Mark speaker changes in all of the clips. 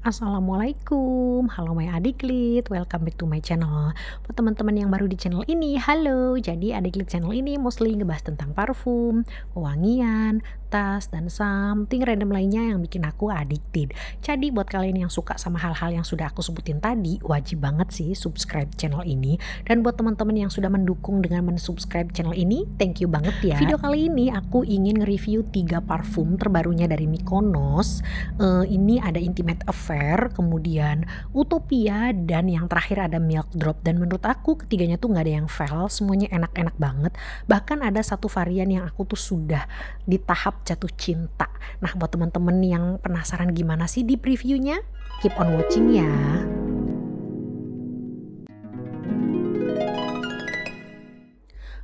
Speaker 1: Assalamualaikum, halo my adiklit, welcome back to my channel. Buat teman-teman yang baru di channel ini, halo. Jadi adiklit channel ini mostly ngebahas tentang parfum, pewangian, tas, dan something random lainnya yang bikin aku addicted. Jadi buat kalian yang suka sama hal-hal yang sudah aku sebutin tadi, wajib banget sih subscribe channel ini. Dan buat teman-teman yang sudah mendukung dengan mensubscribe channel ini, thank you banget ya. Video kali ini aku ingin nge-review 3 parfum terbarunya dari Mykonos. Ini ada Intimate Affair, kemudian Utopia, dan yang terakhir ada Milk Drop. Dan menurut aku ketiganya tuh nggak ada yang fail, semuanya enak-enak banget. Bahkan ada satu varian yang aku tuh sudah di tahap jatuh cinta. Nah, buat teman-teman yang penasaran gimana sih di previewnya, keep on watching ya.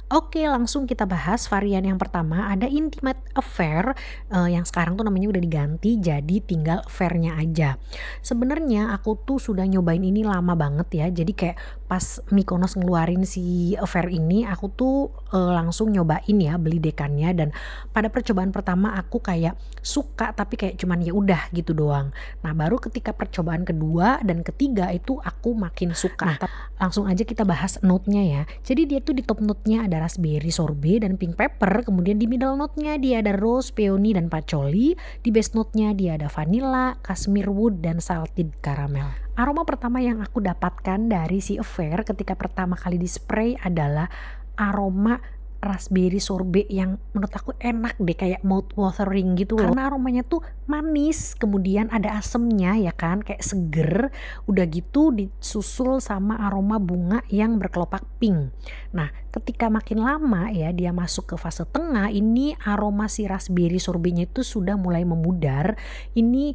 Speaker 1: Oke, langsung kita bahas varian yang pertama, ada Intimate Affair, yang sekarang tuh namanya udah diganti jadi tinggal affair-nya aja. Sebenarnya aku tuh sudah nyobain ini lama banget ya, jadi kayak pas Mykonos ngeluarin si affair ini, aku tuh, langsung nyobain ya, beli dekannya, dan pada percobaan pertama aku kayak suka, tapi kayak cuman ya udah gitu doang. Nah, baru ketika percobaan kedua dan ketiga itu aku makin suka. Nah, langsung aja kita bahas note-nya ya. Jadi dia tuh di top note-nya ada raspberry sorbet dan pink pepper, kemudian di middle note-nya dia ada rose, peony, dan patchouli, di base note-nya dia ada vanilla, cashmere wood, dan salted caramel. Aroma pertama yang aku dapatkan dari si affair ketika pertama kali di spray adalah aroma raspberry sorbet yang menurut aku enak deh, kayak mouth watering gitu loh. Karena aromanya tuh manis, kemudian ada asemnya ya kan, kayak seger. Udah gitu disusul sama aroma bunga yang berkelopak pink. Nah, ketika makin lama ya dia masuk ke fase tengah, ini aroma si raspberry sorbetnya itu sudah mulai memudar. Ini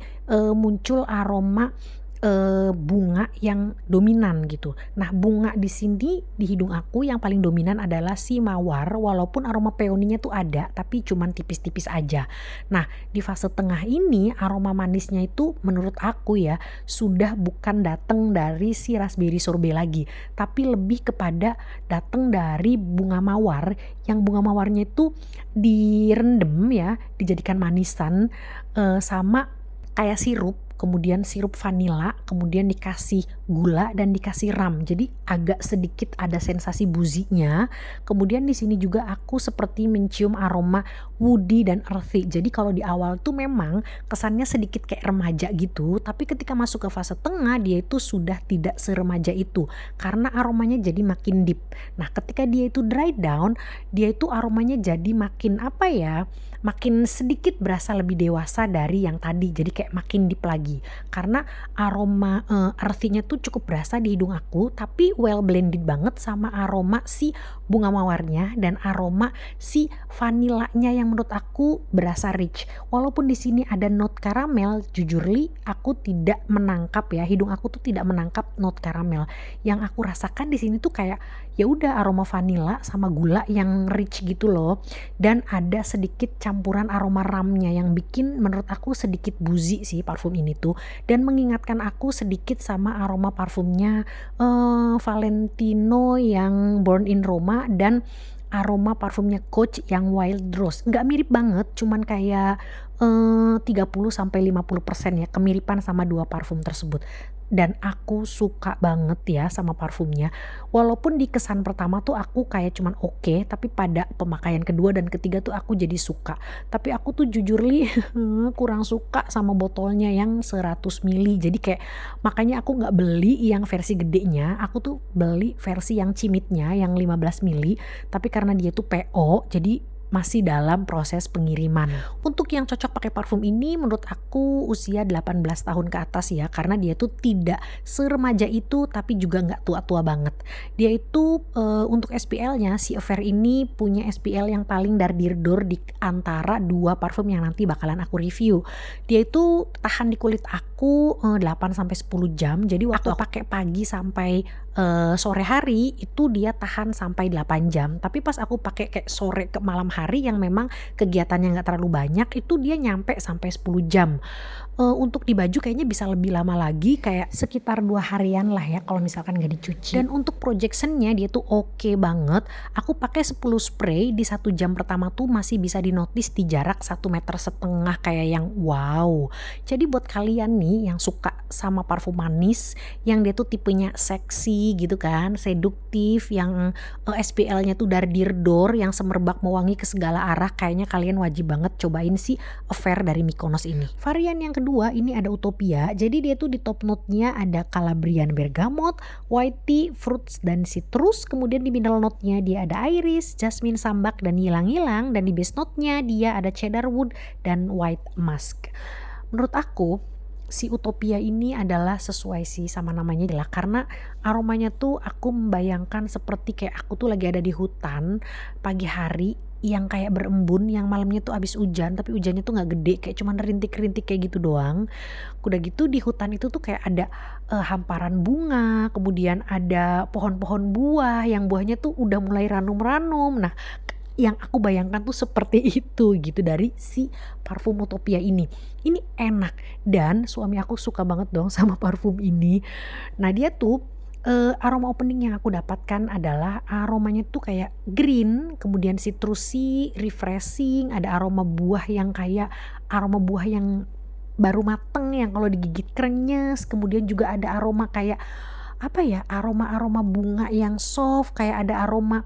Speaker 1: muncul aroma bunga yang dominan gitu. Nah, bunga di sini di hidung aku yang paling dominan adalah si mawar, walaupun aroma peoninya tuh ada tapi cuman tipis-tipis aja. Nah, di fase tengah ini aroma manisnya itu menurut aku ya sudah bukan datang dari si raspberry sorbet lagi, tapi lebih kepada datang dari bunga mawar, yang bunga mawarnya itu direndam ya, dijadikan manisan sama kayak sirup, kemudian sirup vanila, kemudian dikasih gula dan dikasih ram. Jadi agak sedikit ada sensasi buzinya. Kemudian di sini juga aku seperti mencium aroma woody dan earthy. Jadi kalau di awal tuh memang kesannya sedikit kayak remaja gitu, tapi ketika masuk ke fase tengah dia itu sudah tidak seremaja itu karena aromanya jadi makin deep. Nah, ketika dia itu dry down, dia itu aromanya jadi makin apa ya? Makin sedikit berasa lebih dewasa dari yang tadi, jadi kayak makin deep lagi karena aroma earthy-nya tuh cukup berasa di hidung aku, tapi well blended banget sama aroma si bunga mawarnya dan aroma si vanilanya yang menurut aku berasa rich. Walaupun di sini ada note karamel, jujurly aku tidak menangkap ya, hidung aku tuh tidak menangkap note karamel. Yang aku rasakan di sini tuh kayak ya udah aroma vanila sama gula yang rich gitu loh, dan ada sedikit campuran aroma ramnya yang bikin menurut aku sedikit boozy sih parfum ini tuh, dan mengingatkan aku sedikit sama aroma parfumnya Valentino yang Born in Roma dan aroma parfumnya Coach yang Wild Rose. Nggak mirip banget, cuman kayak 30-50% ya kemiripan sama dua parfum tersebut. Dan aku suka banget ya sama parfumnya. Walaupun di kesan pertama tuh aku kayak cuman oke, tapi pada pemakaian kedua dan ketiga tuh aku jadi suka. Tapi aku tuh jujur li kurang suka sama botolnya yang 100 ml. Jadi kayak makanya aku nggak beli yang versi gedenya, aku tuh beli versi yang cimitnya yang 15 ml. Tapi karena dia tuh PO, jadi masih dalam proses pengiriman. Untuk yang cocok pakai parfum ini menurut aku usia 18 tahun ke atas ya, karena dia tuh tidak seremaja itu tapi juga nggak tua-tua banget. Dia itu untuk SPL-nya si Affair ini punya SPL yang paling dardirdor di antara dua parfum yang nanti bakalan aku review. Dia itu tahan di kulit aku 8-10 jam. Jadi waktu aku pakai pagi sampai sore hari itu dia tahan sampai 8 jam. Tapi pas aku pakai kayak sore ke malam hari yang memang kegiatannya nggak terlalu banyak, itu dia nyampe sampai 10 jam. untuk di baju kayaknya bisa lebih lama lagi, kayak sekitar 2 harian lah ya kalau misalkan nggak dicuci. Dan untuk projection-nya dia tuh oke banget. Aku pakai 10 spray di 1 jam pertama tuh masih bisa di-notice di jarak 1,5 meter kayak yang wow. Jadi buat kalian nih yang suka sama parfum manis, yang dia tuh tipenya seksi gitu kan, seduktif, yang SPL-nya tuh dardir-dor, yang semerbak mewangi ke segala arah, kayaknya kalian wajib banget cobain si Affair dari Mykonos ini. Varian yang kedua ini ada Utopia, jadi dia tuh di top note-nya ada Calabrian bergamot, white tea, fruits dan citrus, kemudian di middle note-nya dia ada iris, jasmine sambak dan ylang-ylang, dan di base note-nya dia ada cedar wood dan white musk. Menurut aku si Utopia ini adalah sesuai sih sama namanya adalah karena aromanya tuh aku membayangkan seperti kayak aku tuh lagi ada di hutan pagi hari yang kayak berembun, yang malamnya tuh abis hujan tapi hujannya tuh nggak gede, kayak cuman rintik-rintik kayak gitu doang. Udah gitu di hutan itu tuh kayak ada hamparan bunga, kemudian ada pohon-pohon buah yang buahnya tuh udah mulai ranum-ranum. Nah, yang aku bayangkan tuh seperti itu gitu dari si parfum Utopia ini. Ini enak dan suami aku suka banget dong sama parfum ini. Nah dia tuh, aroma opening yang aku dapatkan adalah aromanya tuh kayak green, kemudian citrusy, refreshing, ada aroma buah yang kayak aroma buah yang baru mateng yang kalau digigit krenyes, kemudian juga ada aroma kayak apa ya, aroma-aroma bunga yang soft, kayak ada aroma,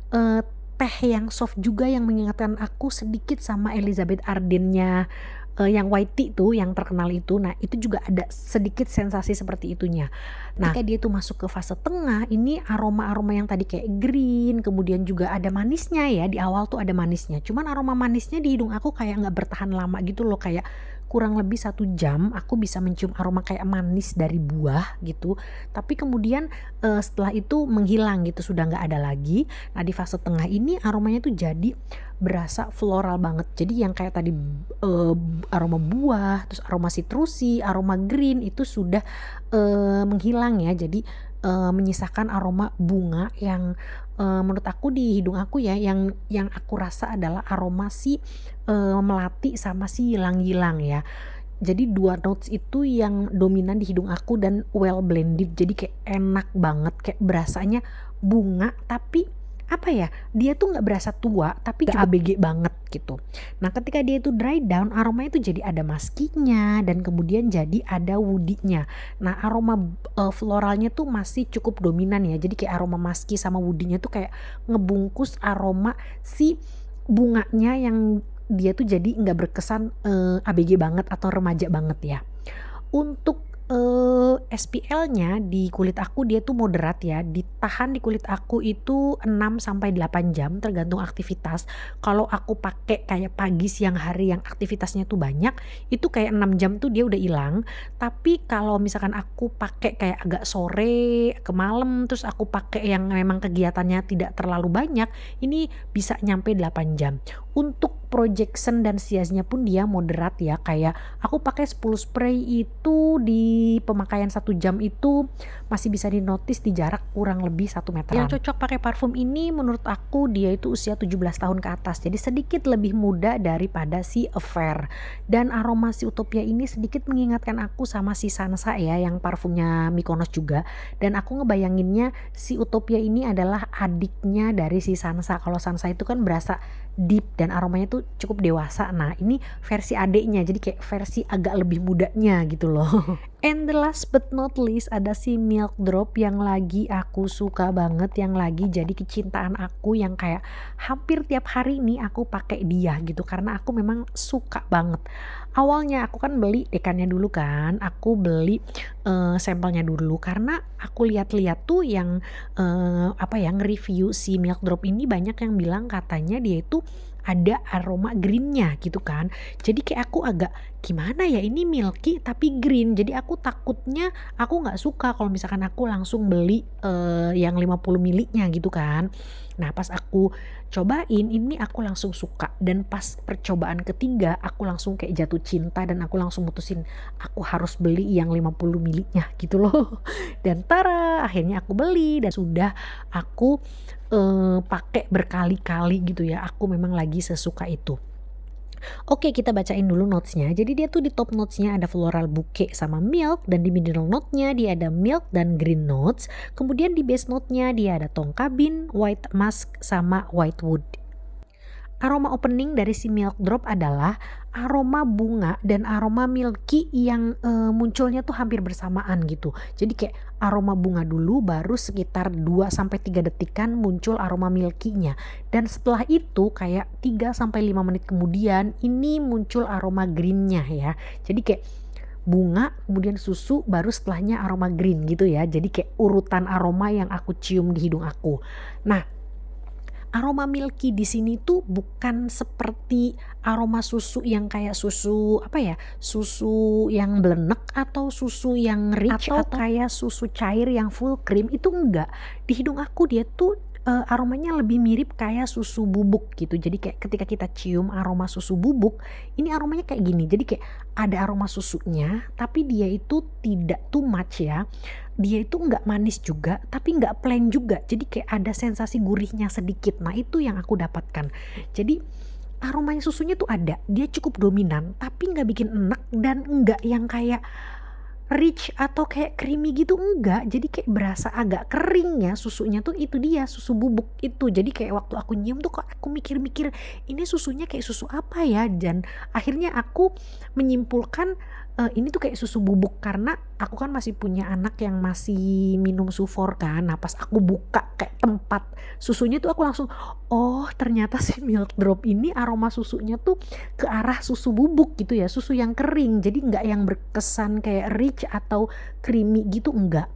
Speaker 1: eee, teh yang soft juga yang mengingatkan aku sedikit sama Elizabeth Ardennya, yang white tea tuh yang terkenal itu. Nah itu juga ada sedikit sensasi seperti itunya. Nah ketika dia tuh masuk ke fase tengah, ini aroma-aroma yang tadi kayak green, kemudian juga ada manisnya ya, di awal tuh ada manisnya. Cuman aroma manisnya di hidung aku kayak nggak bertahan lama gitu loh, kayak kurang lebih 1 jam aku bisa mencium aroma kayak manis dari buah gitu. Tapi kemudian, setelah itu menghilang gitu, sudah nggak ada lagi. Nah di fase tengah ini aromanya tuh jadi berasa floral banget. Jadi yang kayak tadi, aroma buah, terus aroma citrusy, aroma green itu sudah, menghilang ya. Jadi, menyisakan aroma bunga yang, menurut aku di hidung aku ya yang aku rasa adalah aroma si, melati sama si ylang-ylang ya. Jadi 2 notes itu yang dominan di hidung aku dan well blended, jadi kayak enak banget, kayak berasanya bunga tapi apa ya, dia tuh nggak berasa tua tapi nggak ABG banget gitu. Nah ketika dia itu dry down aromanya itu jadi ada muskinya dan kemudian jadi ada woody-nya. Nah aroma, floralnya tuh masih cukup dominan ya, jadi kayak aroma musky sama woody-nya tuh kayak ngebungkus aroma si bunganya yang dia tuh jadi nggak berkesan, ABG banget atau remaja banget ya. Untuk, SPL-nya di kulit aku dia tuh moderat ya, ditahan di kulit aku itu 6 sampai 8 jam tergantung aktivitas. Kalau aku pakai kayak pagi, siang hari yang aktivitasnya tuh banyak, itu kayak 6 jam tuh dia udah hilang. Tapi kalau misalkan aku pakai kayak agak sore ke malam, terus aku pakai yang memang kegiatannya tidak terlalu banyak, ini bisa nyampe 8 jam. Untuk projection dan size-nya pun dia moderat ya, kayak aku pakai 10 spray itu di pemakaian 1 jam itu masih bisa di-notice di jarak kurang lebih 1 meteran. Yang cocok pakai parfum ini menurut aku dia itu usia 17 tahun ke atas, jadi sedikit lebih muda daripada si Affair. Dan aroma si Utopia ini sedikit mengingatkan aku sama si Sansa ya, yang parfumnya Mykonos juga. Dan aku ngebayanginnya si Utopia ini adalah adiknya dari si Sansa. Kalau Sansa itu kan berasa deep dan aromanya tuh cukup dewasa. Nah ini versi adeknya, jadi kayak versi agak lebih mudanya gitu loh. And the last but not least ada si Milk Drop yang lagi aku suka banget, yang lagi jadi kecintaan aku, yang kayak hampir tiap hari nih aku pakai dia gitu karena aku memang suka banget. Awalnya aku kan beli dekannya dulu kan, aku beli, sampelnya dulu karena aku lihat-lihat tuh yang, apa ya, nge-review si Milk Drop ini banyak yang bilang katanya dia itu ada aroma greennya gitu kan. Jadi kayak aku agak gimana ya, ini milky tapi green, jadi aku takutnya aku nggak suka kalau misalkan aku langsung beli, yang 50 milinya gitu kan. Nah pas aku cobain ini aku langsung suka, dan pas percobaan ketiga aku langsung kayak jatuh cinta dan aku langsung mutusin aku harus beli yang 50 milinya gitu loh. Dan tara akhirnya aku beli dan sudah aku, pakai berkali-kali gitu ya, aku memang lagi sesuka itu. Oke, kita bacain dulu notesnya. Jadi dia tuh di top notesnya ada floral bouquet sama milk, dan di middle note-nya dia ada milk dan green notes. Kemudian di base note-nya dia ada tonka bean, white musk sama white wood. Aroma opening dari si milk drop adalah aroma bunga dan aroma milky yang munculnya tuh hampir bersamaan gitu. Jadi kayak aroma bunga dulu, baru sekitar 2 sampai 3 detikan muncul aroma milky-nya. Dan setelah itu kayak 3 sampai 5 menit kemudian ini muncul aroma green-nya ya. Jadi kayak bunga, kemudian susu, baru setelahnya aroma green gitu ya. Jadi kayak urutan aroma yang aku cium di hidung aku. Nah, aroma milky di sini tuh bukan seperti aroma susu yang kayak susu apa ya, susu yang blenek atau susu yang rich atau kayak susu cair yang full cream, itu enggak. Di hidung aku dia tuh aromanya lebih mirip kayak susu bubuk gitu. Jadi kayak ketika kita cium aroma susu bubuk, ini aromanya kayak gini. Jadi kayak ada aroma susunya, tapi dia itu tidak too much ya. Dia itu nggak manis juga, tapi nggak plain juga. Jadi kayak ada sensasi gurihnya sedikit. Nah, itu yang aku dapatkan. Jadi aromanya susunya tuh ada, dia cukup dominan, tapi nggak bikin enek dan nggak yang kayak rich atau kayak creamy gitu, enggak. Jadi kayak berasa agak kering ya susunya tuh, itu dia susu bubuk itu. Jadi kayak waktu aku nyium tuh kok aku mikir-mikir ini susunya kayak susu apa ya, dan akhirnya aku menyimpulkan ini tuh kayak susu bubuk karena aku kan masih punya anak yang masih minum sufor kan. Nah, pas aku buka kayak tempat susunya tuh aku langsung, oh ternyata si milk drop ini aroma susunya tuh ke arah susu bubuk gitu ya, susu yang kering. Jadi nggak yang berkesan kayak rich atau creamy gitu, enggak.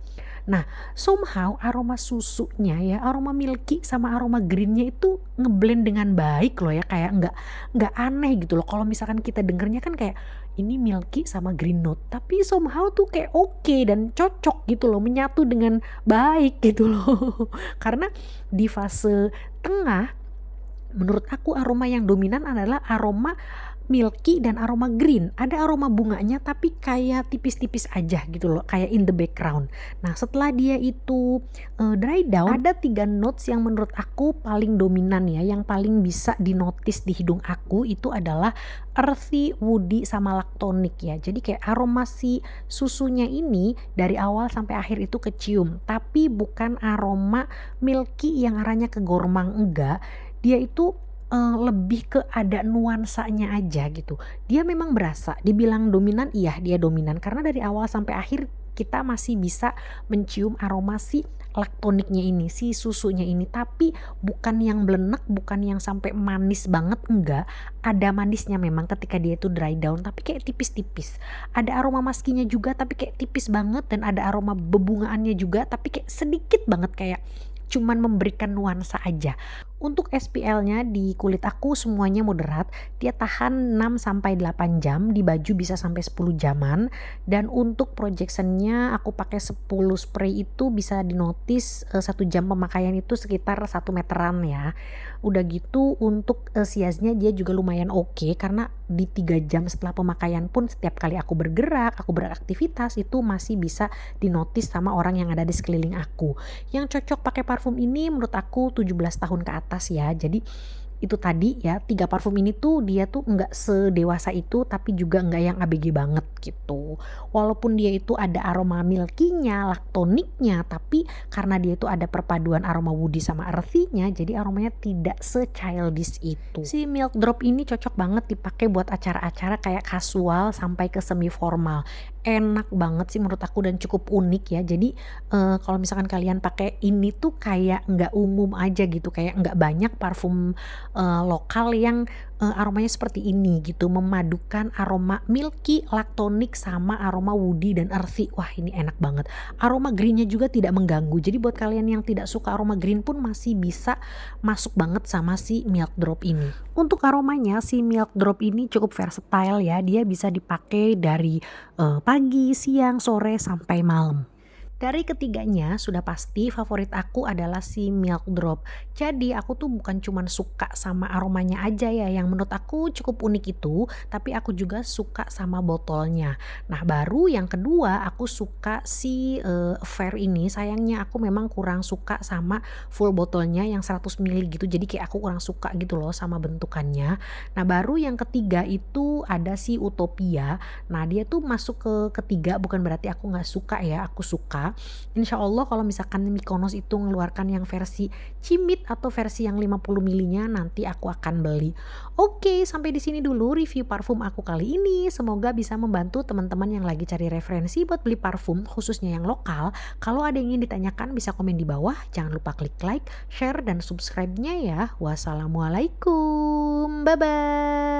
Speaker 1: Nah, somehow aroma susunya ya, aroma milky sama aroma greennya itu ngeblend dengan baik loh ya, kayak nggak aneh gitu loh. Kalau misalkan kita dengernya kan kayak ini milky sama green note, tapi somehow tuh kayak oke dan cocok gitu loh, menyatu dengan baik gitu loh. Karena di fase tengah menurut aku aroma yang dominan adalah aroma milky dan aroma green. Ada aroma bunganya tapi kayak tipis-tipis aja gitu loh, kayak in the background. Nah, setelah dia itu dry down, ada 3 notes yang menurut aku paling dominan ya, yang paling bisa dinotis di hidung aku itu adalah earthy, woody sama lactonic ya. Jadi kayak aroma si susunya ini dari awal sampai akhir itu kecium, tapi bukan aroma milky yang arahnya ke gormang, enggak. Dia itu lebih ke ada nuansanya aja gitu. Dia memang berasa, dibilang dominan, iya dia dominan karena dari awal sampai akhir kita masih bisa mencium aroma si laktoniknya ini, si susunya ini, tapi bukan yang blenek, bukan yang sampai manis banget, enggak. Ada manisnya memang ketika dia itu dry down, tapi kayak tipis-tipis. Ada aroma maskinya juga tapi kayak tipis banget, dan ada aroma bebungaannya juga tapi kayak sedikit banget, kayak cuman memberikan nuansa aja. Untuk SPL-nya di kulit aku semuanya moderat, dia tahan 6 sampai 8 jam, di baju bisa sampai 10 jaman. Dan untuk projection-nya aku pakai 10 spray itu bisa dinotis 1 jam pemakaian itu sekitar 1 meteran ya. Udah gitu untuk size-nya dia juga lumayan oke, karena di 3 jam setelah pemakaian pun setiap kali aku bergerak, aku beraktivitas itu masih bisa dinotis sama orang yang ada di sekeliling aku. Yang cocok pakai parfum ini menurut aku 17 tahun ke atas ya. Jadi itu tadi ya, 3 parfum ini tuh dia tuh nggak sedewasa itu tapi juga nggak yang ABG banget gitu. Walaupun dia itu ada aroma milky-nya, laktoniknya, tapi karena dia itu ada perpaduan aroma woody sama earthy-nya, jadi aromanya tidak se-childish itu. Si milk drop ini cocok banget dipakai buat acara-acara kayak casual sampai ke semi formal. Enak banget sih menurut aku dan cukup unik ya. Jadi kalau misalkan kalian pakai ini tuh kayak nggak umum aja gitu, kayak nggak banyak parfum lokal yang aromanya seperti ini gitu, memadukan aroma milky, laktonik sama aroma woody dan earthy. Wah, ini enak banget. Aroma greennya juga tidak mengganggu. Jadi buat kalian yang tidak suka aroma green pun masih bisa masuk banget sama si milk drop ini. Untuk aromanya si milk drop ini cukup versatile ya. Dia bisa dipakai dari pagi, siang, sore sampai malam. Dari ketiganya sudah pasti favorit aku adalah si Milk Drop. Jadi aku tuh bukan cuman suka sama aromanya aja ya yang menurut aku cukup unik itu, tapi aku juga suka sama botolnya. Nah baru yang kedua aku suka si, Fair ini, sayangnya aku memang kurang suka sama full botolnya yang 100 mili gitu, jadi kayak aku kurang suka gitu loh sama bentukannya. Nah baru yang ketiga itu ada si Utopia. Nah dia tuh masuk ke ketiga bukan berarti aku nggak suka ya, aku suka. Insya Allah kalau misalkan Mikonos itu ngeluarkan yang versi cimit atau versi yang 50 milinya nanti aku akan beli. Oke, sampai di sini dulu review parfum aku kali ini. Semoga bisa membantu teman-teman yang lagi cari referensi buat beli parfum khususnya yang lokal. Kalau ada yang ingin ditanyakan bisa komen di bawah. Jangan lupa klik like, share, dan subscribe-nya ya. Wassalamualaikum. Bye-bye.